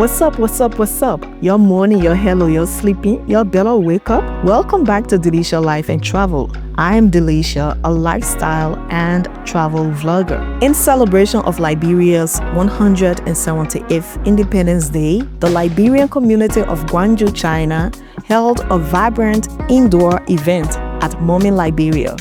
What's up? Your morning, your hello, you're sleeping, you better wake up. Welcome back to Licia Life and Travel. I am Licia, a lifestyle and travel vlogger. In celebration of Liberia's 178th Independence Day, the Liberian Community of Guangzhou, China, held a vibrant indoor event at Mommy Liberia,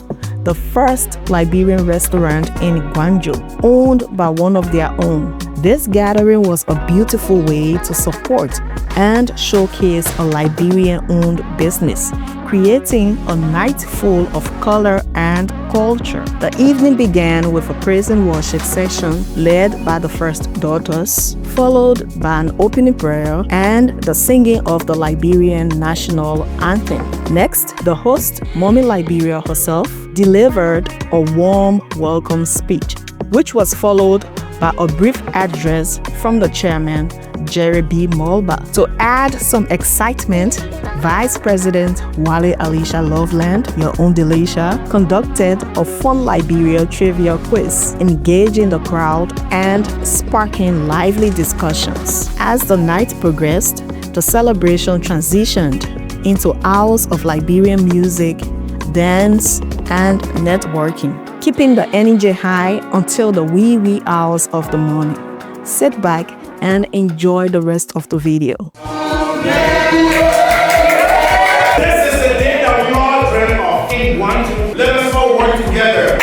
the first Liberian restaurant in Guangzhou, owned by one of their own. This gathering was a beautiful way to support and showcase a Liberian-owned business, creating a night full of color and culture. The evening began with a praise and worship session led by the first daughters, followed by an opening prayer and the singing of the Liberian national anthem. Next, the host, Mommy Liberia herself, delivered a warm welcome speech, which was followed by a brief address from the chairman, Jerry B. Mulba. To add some excitement, Vice President Wale Alicia Loveland, your own Licia, conducted a fun Liberia trivia quiz, engaging the crowd and sparking lively discussions. As the night progressed, the celebration transitioned into hours of Liberian music, dance, and networking, keeping the energy high until the wee hours of the morning. Sit back and enjoy the rest of the video. This is the day that we all dream of in Guangzhou. Let us all work together.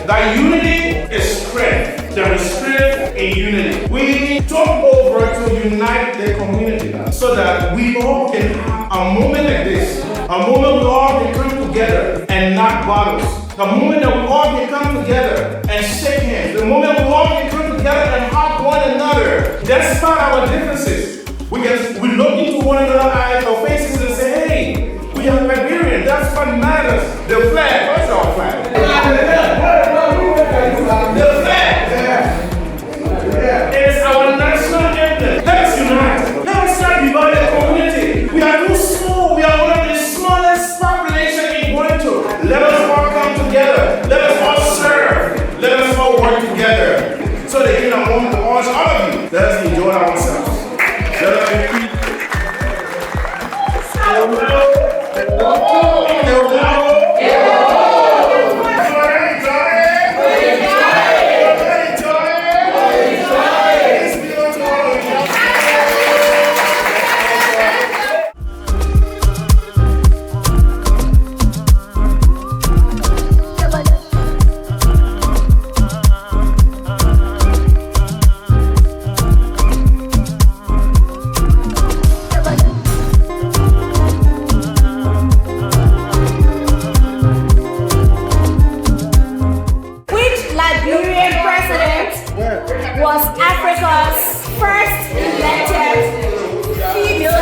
That unity is strength. There is strength in unity. We took over to unite the community so that we all can have a moment like this. A moment we all can come together and knock bottles. The moment that we all can come together and shake hands. The moment we all can come together and hug one another. Despite our differences, we look into one another's eyes or faces and say, hey, we are Liberian. That's what matters. The flag. What's our flag? The flag is our national anthem. Let's unite. Let us not divide the community. We are too small. We are one of the smallest population in Guangzhou. Let us all come together. Let us all serve. Let us all work together. Let us enjoy ourselves. Let us repeat. Liberian president was Africa's first elected female.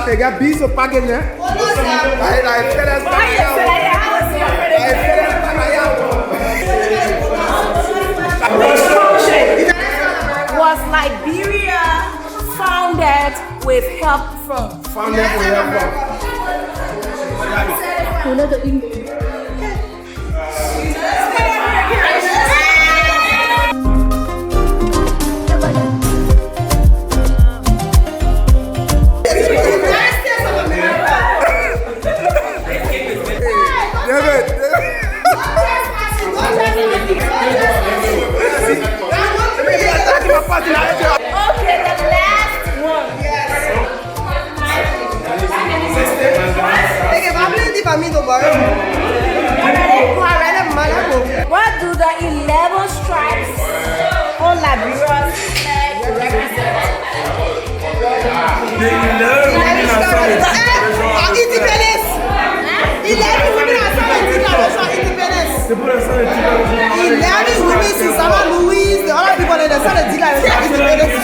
Pegar bicho para ganhar. Aí was Liberia founded with help from? Okay, the last one. What do the 11 stripes on Liberia's flag represent? The 11 women are Independence. 11 women are independence. 11 women since St. Louis, the other people in the South of independence.